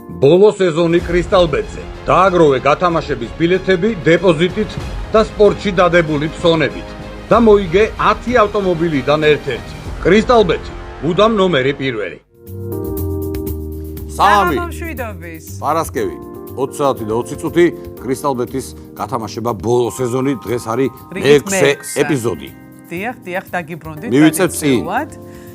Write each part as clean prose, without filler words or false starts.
ბოლო სეზონი კრისტალბეტზე. დააგროვე გათამაშების ბილეთები დეპოზიტით და სპორტში დადებული ფსონებით და მოიგე 10 ავტომობილიდან ერთ-ერთი. კრისტალბეტი, უდამ ნომერი პირველი. სამი. მშვიდობის. პარასკევი 20 საათი და 20 წუთი კრისტალბეტის გათამაშება ბოლო სეზონი დღეს არის 6 ეპიზოდი. დიახ, დაგიბრუნდით. მივიწევთ წინ.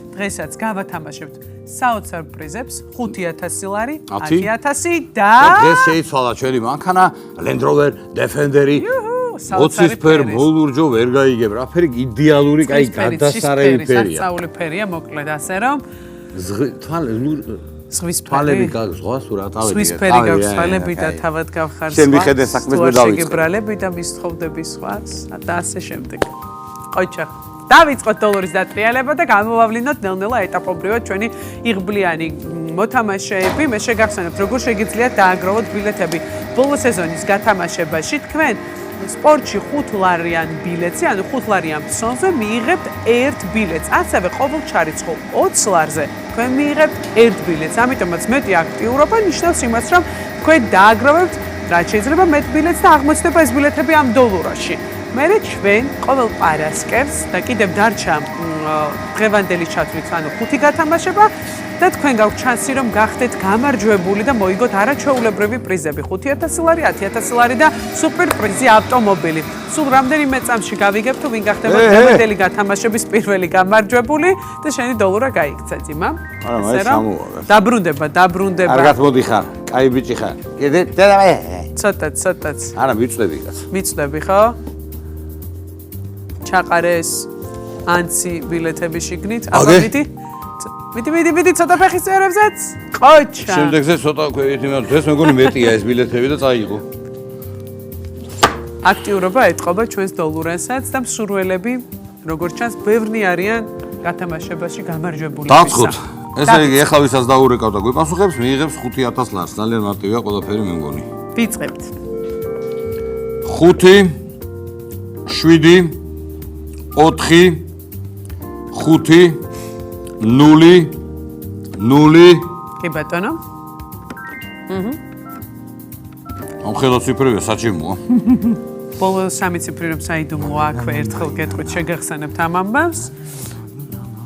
დღესაც გავათამაშებთ საოცარ პრიზებს 5000 ლარი, 10000 და დღეს შეიცვალა ჩვენი მანქანა Land Rover Defender-ი. ოცისფერ მოლურჯო ვერ გაიგებ, რა ფერი იდეალური, კაი გადასარევი ფერია. სასწაული ფერია, მოკლედ ასე რომ ზღვის თვალები გაგზღვა სურათავები. ზღვის ფერი გაქვს თვალები და თავად გავხარ. შენ მიხედე საქმეს მე დავიწყე. შეგებრალები და მისთხოვდები სხვას და ასე შემდეგ. ყოჩა დავიწყოთ დოლარის დატრიალება და გამოვავლინოთ ნელ-ნელა ეტაპობრივად ჩვენი იღბლიანი მოთამაშეები. მე შეგახსენებთ, როგორ შეგიძლიათ დააგროვოთ ბილეთები ბოლო სეზონის გათამაშებაში. თქვენ სპორტში 5 ლარიან ბილეთზე, ანუ 5 ლარიან ფსონზე მიიღებთ 1 ბილეთს. ასევე ყოველ ჩარიცხულ 20 ლარზე თქვენ მიიღებთ 1 ბილეთს. ამიტომაც მეტი აქტიურობა ნიშნავს იმას, რომ თქვენ დააგროვებთ რაც შეიძლება მეტ ბილეთს და აღმოცდება ეს ბილეთები ამ დოლარში. მერე ჩვენ ყოველ პარასკევს და კიდევ დარჩა დღევანდელი ჩათვლით, ანუ 5 გათამაშება და თქვენ გაქვთ შანსი რომ გახდეთ გამარჯვებული და მოიგოთ არაჩვეულებრივი პრიზები 5000 ლარი, 10000 ლარი და სუპერ პრიზი ავტომობილი. სულ რამდენიმე წამში გავიგებ თუ ვინ გახდება დღევანდელი გათამაშების პირველი გამარჯვებული და შენი დოლარა გაიქცა ძიმა. არა, მაინც სამოვაგე. დაბრუნდება. კარგად მოდიხარ, კაი ბიჭი ხარ. კიდე ცოტაც. არა, მიწვევი კაც. მიწვევი ხო? ჩაყარეს ანცი ბილეთები შიგნით. აბა მიდი ცოტა ფეხის წვერებზეც. ყოჩა. შემდეგზე ცოტა ქვევით იმას დღეს მეგონი მეტია ეს ბილეთები და წაიღო. აქტიურობა ეთყობა ჩვენს დოლურენსაც და მსურველები როგორც ჩანს ბევრნი არიან გათამაშებაში გამარჯვებული. დავწყოთ. ესე იგი ეხლა ვისაც დაურეკავ და გვიპასუხებს მიიღებს 5000 ლარს. ძალიან მარტივია ყველაფერი მე მგონი. ვიწყებთ. 5 7 4 5 0 კი ბატონო. ამ ხელა ციფრებია საჭიმოა. ბოლო 3 ციფრი რომ საიდუმლოა აქვე ერთხელ გეტყვით შეგახსენებთ ამ ამბავს.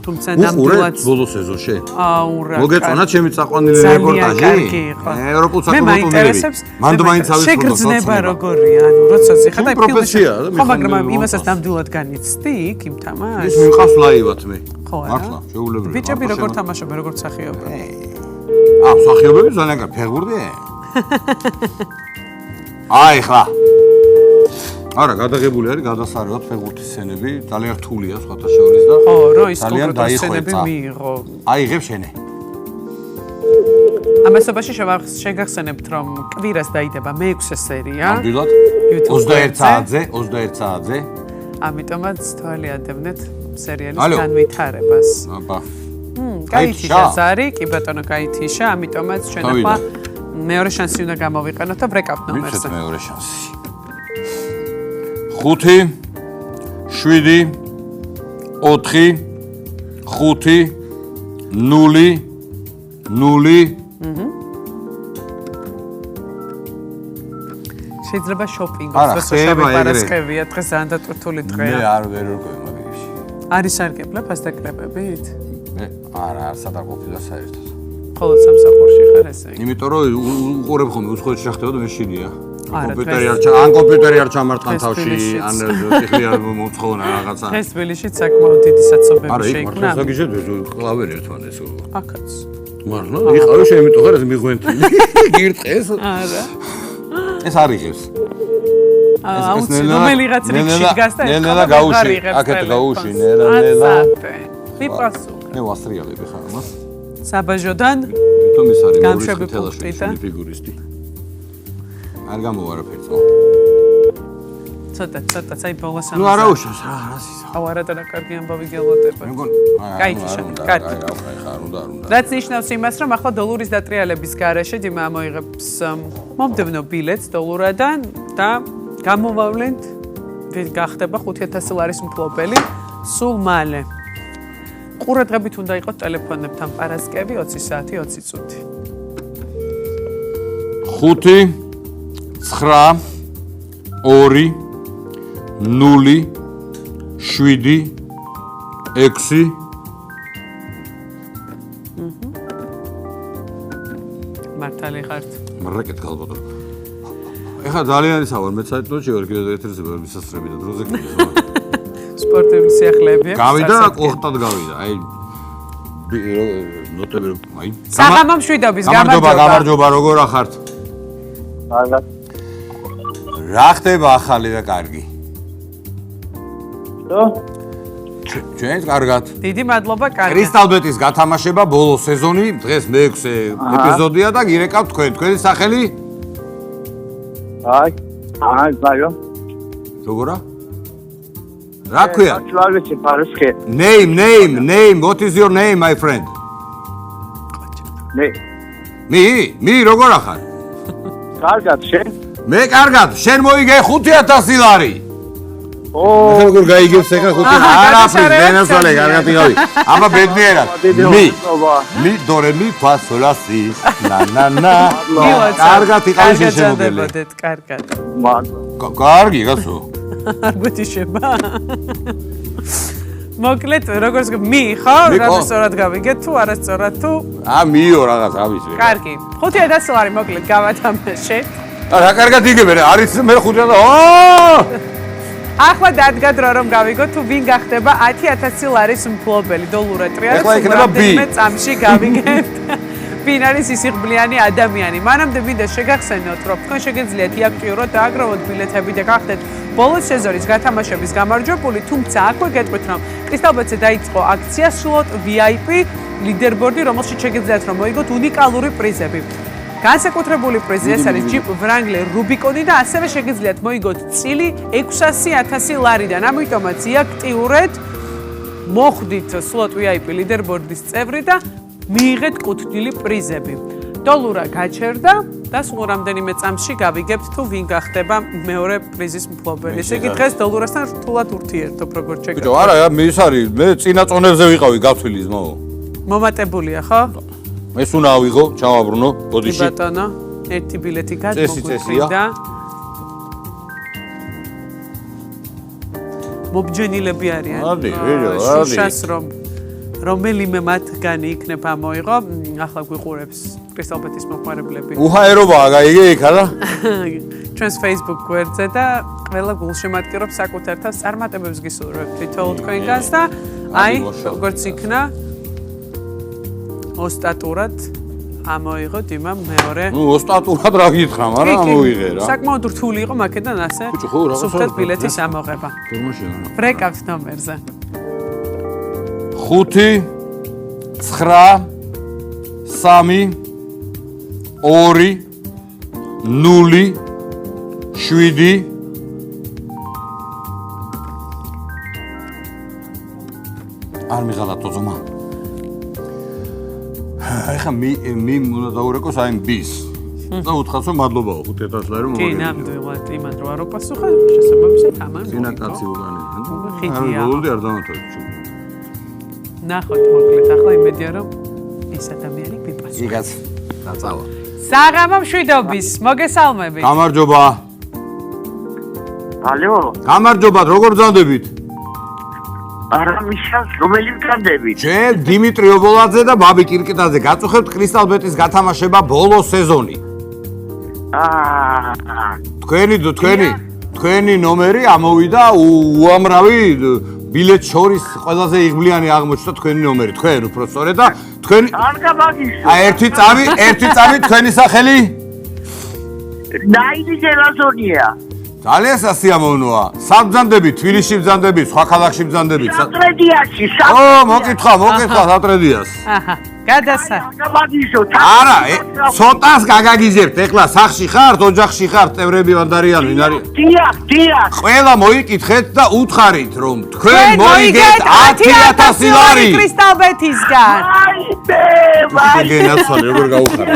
თუმცა ნამდვილად ბოლო სეზონში. აურა. მოგეწონა ჩემი წაყვანილი რეპორტაჟი? ევროპულ საკონტროლო. მანდ მაინც ავიწყო. შეგრძნება როგორია, ანუ როცა ზიხა და პროფესია. ხო, მაგრამ იმასაც ნამდვილად განიცდი იქ იმ თამაშს. ის მიყავს ლაივად მე. ხო, მართლა, შეუულებელია. ბიჭები როგორ თამაშობენ, როგორ სახიობენ? სახიობები ძალიან კარგი, ფეხბურთი? აი ხა. არა, გადაღებული არის გადასარევად ფეხბურთის სცენები, ძალიან რთულია სხვათა შორის და ხო, რო ის კონკრეტული სცენები მიიღო. აიღებ შენე. ამასობაში შეგახსენებთ, რომ კვირას დაიდება მე-6 სერია. ნამდვილად? 21 საათზე. ამიტომაც თვალი ადევნეთ სერიალის განვითარებას. აბა. გაითიშა ზარი, კი ბატონო, გაითიშა, ამიტომაც ჩვენ ახლა მეორე შანსი უნდა გამოვიყენოთ და ვრეკავთ ნომერზე. მიცეთ მეორე შანსი. 5 7 4 5 0 შეიძლება შოპინგის შესაძლებელი პარასკევია, დღეს ძალიან დატვირთული დღეა. მე არ ვერ ვიყავ მაგაში. არის სარგებლა ფასდაკრებებით? მე არა, სადარ ყოფილა საერთოდ. ხოლო სამსახურში ხარ ესე? იმიტომ რომ უყურებ ხოლმე უცხოეთში შეხდება და მე შილია. კომპიუტერი არ ჩამარტყან თავში, ან ტექნიკა მოწყონა რაღაცა. დღეს თბილისშიც საკმაოდ დიდი საცობები შეიქმნა. არა, ისე კლავერი ერთმანეთს. აკაც. მართლა? იყავი შენ იმიტომ ხარ ეს მიღვენთილი. გირტყეს? არა. ეს არიღებს. აუცი, რომელიღაც რიგში დგას და ნელა გაუში, აქეთ გაუში, ნელა. ვიპასუხე. მე ვასტრიალები ხარ მას. საბაჟოდან თუმცა ის არის გამშვები პუნქტიდან ფიგურისტი. არ გამოვარაფერს. ცოტა, საი ბოლოს ნუ არა უშავს რა ისე. აუ არა და კარგი ამბავი გელოდება. გაითიშა, კარგი. რაც ნიშნავს იმას, რომ ახლა დოლარის დატრიალების გარეშე დიმა მოიღებს მომდევნო ბილეთს დოლარიდან და გამოვავლენთ გახდება 5000 ლარის მფლობელი სულ მალე. ყურადღებით უნდა იყოს ტელეფონებთან პარასკევი 20 საათი 20 წუთი. მართალი ხართ. მრეკეთ გალბატონ. ეხლა ძალიან ისავარ მეც საერთოდ ვერ კიდევ ეთერზე ვერ მისასწრები და დროზე კიდე. სპორტული სიახლეები. გავიდა, ყოხტად გავიდა. აი ნოტები აი. საღამო მშვიდობის, გამარჯობა, როგორ ახართ? კარგად. რა ხდება ახალი და კარგი? ხო? ჩვენს კარგად. დიდი მადლობა, კარგი. კრისტალბეტის გათამაშება ბოლო სეზონი, დღეს მე-6 ეპიზოდია და გირეკავთ თქვენი სახელი? აი, ბაიო. როგორა? რა ქვია? ჩვალვიცი პარისკე. Name, what is your name, my friend? მე როგორ ახარ? კარგად, შენ? მე კარგად, შენ მოიგე 5000 ლარი. როგორ გაიგებს ეხა 5000? არაფერი, დენასვალე, კარგად იყავი. აბა ბედნიერად. მი დორემი ფა სოლა სი. ნა. კარგად იყავი შემოგელი. კარგად. კარგი, გასო. გუთიშება. მოკლედ, როგორც მი ხო? რასწორად გავიგეთ თუ არასწორად თუ? მიო რაღაც ამის. კარგი. 5000 ლარი მოკლედ გავათამაშე. რა კარგად იგებენ, არის მე 5000. ახლა დადგა დრო რომ გავიგოთ თუ ვინ გახდება 10000 ლარის მფლობელი დოლურად ტრიალებს რამდენიმე წამში გავიგებთ. ვინ არის ის იღბლიანი ადამიანი? მანამდე მინდა შეგახსენოთ, რომ თქვენ შეგიძლიათ იაქტიუროთ და აგროვოთ ბილეთები და გახდეთ ბოლო სეზონის გათამაშების გამარჯვებული, თუმცა აქვე გეტყვით, რომ კრისტალბეტზე დაიწყო აქცია სლოტ VIP ლიდერბორდი, რომელშიც შეგიძლიათ რომ მოიგოთ უნიკალური პრიზები. განსაკუთრებული პრიზი ეს არის ჯიპ ვრანგლერ რუბიკონი და ასევე შეგიძლიათ მოიგოთ წილი 600000 ლარიდან. ამიტომაც იაქტიურეთ, მოხვდით სლოტ VIP ლიდერბორდის წევრი და მიიღეთ კუთვნილი პრიზები. დოლურა გაჩერდა და სულ რამდენიმე წამში გავიგებთ თუ ვინ გახდება მეორე პრიზის მფლობელი. ესე იგი დღეს დოლურასთან რთულად ურთიერთობ როგორც შეგიძლიათ. ბიჭო, არა, ის არის, მე წინა წონებზე ვიყავი გათვილი ზმაო. მომატებულია ხო? ეს უნდა ავიღო, ჩავაბრუნო, ბოდიში. ბატონო, ერთი ბილეთი გადმოგვიწევდა. მობჯენილები არიან. შუშას რომელიმე მათგანი იქნება მოიღო, ახლა გვიყურებს კრისტალბეტის მოხმარებლები. უჰაერობაა გაიგე იქა და? ჩვენს Facebook გვერდზე და ყველა გულშემატკივრობს საკუთარ თავს წარმატებებს გისურვებთ თითოეულ თქვენგანს და აი, როგორც იქნა ოსტატურად ამოიღოთ იმამ მეორე. ოსტატურად რა გითხრა, მაგრამ ამოიღე რა. საკმაოდ რთული იყო მაკედან ასე. სუფთად ბილეთის ამოღება. ბრეკავთ ნომერზე. 5 9 3 2 0 7 არ მიღალა თოზომა. ეხა მე უნდა დაურეკოს აი ბის. და უთხრას რომ მადლობაო 5000 ლარი მომიგე. კი, ნამდვილად იმან რო არ უპასუხა, შესაბამისად ამან. ძინა კაცი უკანი. ხიდია. ბოლომდე არ დამოთვალე. ნახოთ მოკლედ ახლა იმედია რომ ეს ადამიანი გვიპასუხებს. იგაც დაწავა. საღამო მშვიდობის, მოგესალმებით. გამარჯობა. ალო. გამარჯობა, როგორ ბრძანდებით? არა მიშას, რომელი მკანდებით? ჩვენ დიმიტრი ობოლაძე და ბაბი კირკიტაძე გაწუხებთ კრისტალბეტის გათამაშება ბოლო სეზონი. თქვენი ნომერი ამოვიდა უამრავი ბილეთ შორის ყველაზე იღბლიანი აღმოჩნდა თქვენი ნომერი. თქვენ უფრო სწორედ და თქვენი არ გამაგიშო. ერთი წამი თქვენი სახელი? ნაილი გელაზონია. ძალიან სასიამოვნოა. საბძანდები, თბილისში ბძანდები, სხვა ქალაქში ბძანდები. სატრედიაში. მოკითხა სატრედიას. აჰა, გადასა. გამაგიშო. არა, ცოტას გაგაგიზებთ. ეხლა სახში ხართ, ოჯახში ხართ, წევრები ვანდარიან, ვინ არის? დიახ. ყველა მოიკითხეთ და უთხარით, რომ თქვენ მოიგეთ 10000 ლარი. კრისტალბეტისგან. აი, გენაცვალე, როგორ გაუხარა.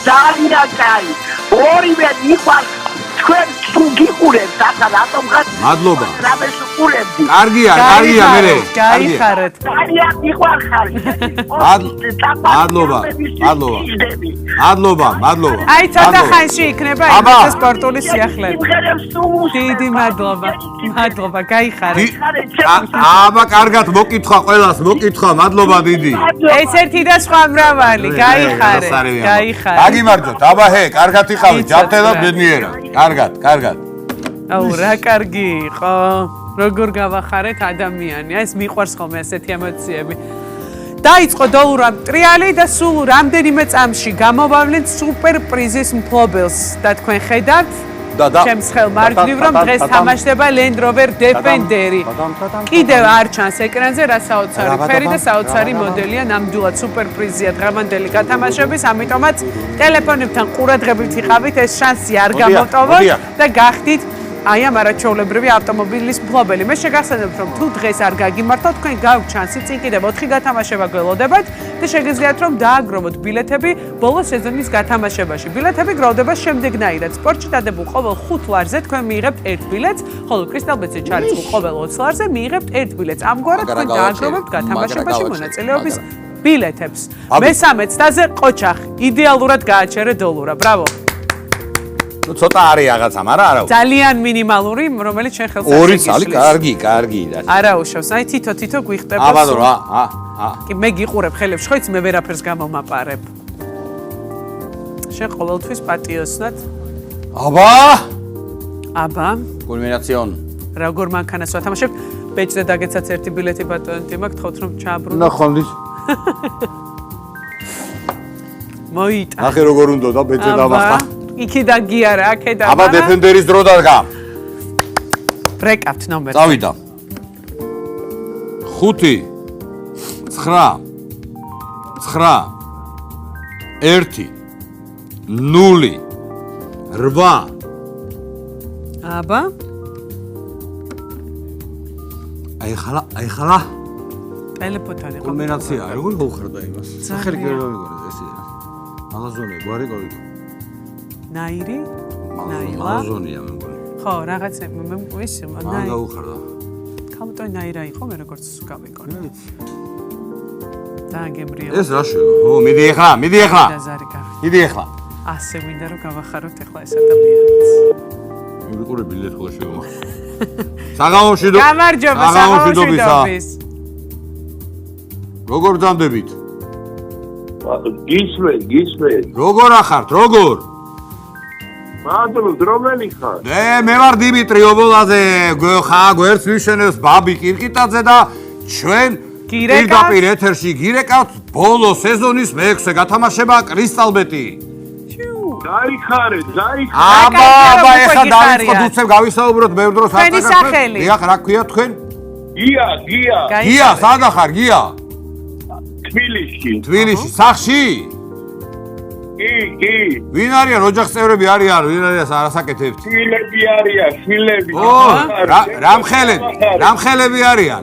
ძალიან კაი. ორივე მიყვარს თქვენ თუ გიყურებთ ახლა რატომღაც მადლობა. რამეს უყურებდი კარგია მერე. გაიხარეთ. ძალიან მიყვარხარ მადლობა. აი ცოტა ხანში იქნება აბა. ეს სპორტული სიახლეები. დიდი მადლობა, გაიხარეთ. აბა კარგად მოკითხა ყველას, მადლობა დიდი. ეს ერთი და სხვა მრავალი, გაიხარეთ. გაგიმარჯოთ, აბა კარგად იყავით, ჯანმრთელად ბედნიერად. კარგად. აუ რა კარგი იყო. როგორ გავახარეთ ადამიანი, ეს მიყვარს ხოლმე ესეთი ემოციები. დაიწყო დოლურა ტრიალი და სულ რამდენიმე წამში გამოვავლენთ სუპერ პრიზის მფლობელს და თქვენ ხედავთ ჩემს ხელმარჯვნივ რომ დღეს თამაშდება Land Rover Defender-ი. კიდევ არ ჩანს ეკრანზე რა საოცარი ფერი და საოცარი მოდელია, ნამდვილად სუპერ პრიზია დღევანდელი გათამაშების, ამიტომაც ტელეფონებთან ყურადღებით იყავით, ეს შანსი არ გამოტოვოთ და გახდით აი ამ არაჩვეულებრივი ავტომობილის მფლობელი. მე შეგახსენებთ რომ თუ დღეს არ გაგიმართოთ, თქვენ გაქვთ შანსი წინ კიდევ 4 გათამაშება გველოდებათ და შეგიძლიათ რომ დააგროვოთ ბილეთები ბოლო სეზონის გათამაშებაში. ბილეთები გროვდება შემდეგნაირად. სპორტში დადებულ ყოველ 5 ლარზე თქვენ მიიღებთ 1 ბილეთს, ხოლო კრისტალბეტზე ჩარიცხულ ყოველ 20 ლარზე მიიღებთ 1 ბილეთს. ამგვარად თქვენ დააგროვებთ გათამაშებაში მონაწილეობის ბილეთებს. მესამე ცდაზე ყოჩახ. იდეალურად გააჩერე დოლურა. ბრავო. ნუ ცოტა არის რაღაცა, მაგრამ არა. ძალიან მინიმალური, რომელიც შენ ხელს არ ორი წალი, კარგი. არა უშავს, აი თითო გვიხდება. აბა რა, კი მე გიყურებ ხელებს, ხო იცი მე ვერაფერს გამომაპარებ. შენ ყოველთვის პატიოსნად. აბა. კულმინაციონ. როგორ მანქანას ვათამაშებ? ბეჭდე დაგეცაც ერთი ბილეთი ბატონი მაქვს, თხოვთ რომ ჩააბრუნო. ნახონდის. მოიტა. ნახე როგორ უნდა და ბეჭდე დავახტა. იქიდან გიარა, აქედან. აბა დეფენდერის დრო დარგა. ბრეკავთ ნომერს. წავიდა. 5 9 1 0 8 აბა. აი ხალა. ტელეფონთან იყო. კომბინაცია, როგორ გავხარდა იმას? სახელი კი ვერ მიგონე ესე. მაღაზონია, გვარი გავიგო. ნაირი? მაღაზონია მე მგონი. ხო, რაღაცა მე ის მან გავხარდა. კამტო ნაირა იყო, მე როგორც გავიგონე. დააგებრიო. ეს რა შევა? ო, მიდი ახლა. დაზარი გახ. მიდი ახლა. ასე მინდა რომ გავახაროთ ახლა ეს ადამიანს. მიყურე ბილეთ ხო შევა. საღამოში დო. გამარჯობა, საღამოშიდობის. როგორ ბრძანდებით? გისმენ. როგორ ახართ? როგორ? მადლობ, რომელი ხარ? მე ვარ დიმიტრი ობოლაძე, გვერდს ვიშენებს ბაბი კირკიტაძე და ჩვენ პირდაპირ ეთერში გირეკავთ ბოლო სეზონის მე-6 გათამაშება კრისტალბეტი. გაიხარეთ. აბა, ეხლა დავიწყოთ უცებ გავისაუბროთ ბევრ დროს არ წაგახსენეთ. დიახ, რა ქვია თქვენ? გია, სად ახარ გია? თბილისში, სახში? კი. ვინ არიან ოჯახის წევრები არიან, ვინ არის არასაკეთებთ? შვილები არიან, შვილები. რამხელები არიან?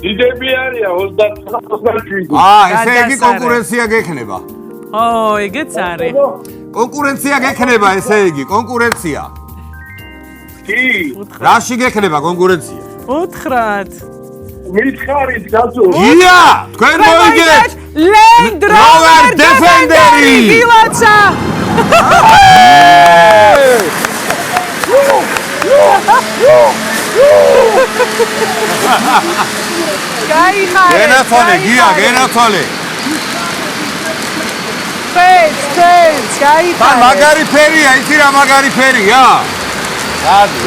დიდები არიან 27. ესე იგი კონკურენცია გექნება. ეგეც არის. კონკურენცია გექნება, ესე იგი, კონკურენცია. კი. რაში გექნება კონკურენცია? უთხრათ. მითხარით გასულ. გია, თქვენ მოიგეთ Land Rover Defender-ი გილოცა. გაიხარე. გენაცვალე, გია, გენაცვალე. ფეც, გაიხარე. მაგარი ფერია, იცი რა მაგარი ფერია? რადი.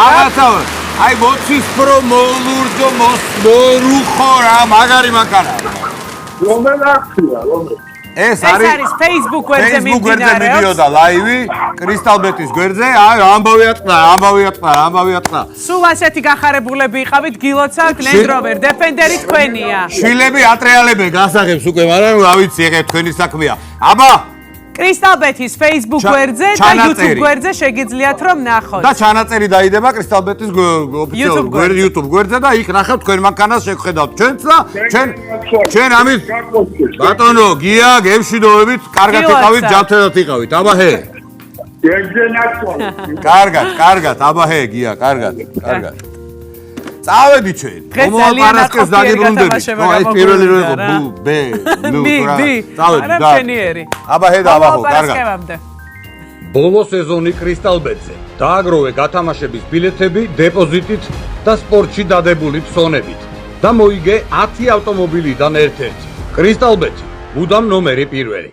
აღაცავ. აი მოცის პრო მოლურჯო მორუხო რა მაგარი მანქანა. ეს არის Facebook გვერდზე მიდიოდა ლაივი კრისტალბეტის გვერდზე. აი ამბავი ატყდა. სულ ასეთი გახარებულები იყავით, გილოცავთ Land Rover Defender-ი თქვენია. შვილები ატრიალებენ გასაღებს უკვე, მაგრამ რა ვიცი, ეგ თქვენი საქმეა. აბა კრისტალბეთის Facebook გვერდზე და YouTube გვერდზე შეგიძლიათ რომ ნახოთ. და ჩანაწერი დაიდება კრისტალბეთის ოფიციალურ YouTube გვერდზე და იქ ნახავთ თქვენ მანქანას შეგხედავთ ჩვენც და ჩვენ ამით ბატონო გია გემშვიდობებით კარგად იყავით ჯანმრთელად იყავით აბაჰე კარგად აბაჰე გია კარგად წავედი ჩვენ მომაპარასკევს დაგიბრუნდებით ნუ აი პირველი რო იყო ბ ნუ წავედი და აბაჰე და აბაჰო კარგად ბოლო სეზონი კრისტალბეტზე. დააგროვე გათამაშების ბილეთები დეპოზიტით და სპორტში დადებული ფსონებით და მოიგე 10 ავტომობილიდან ერთ-ერთი. კრისტალბეთი, მუდამ ნომერი პირველი.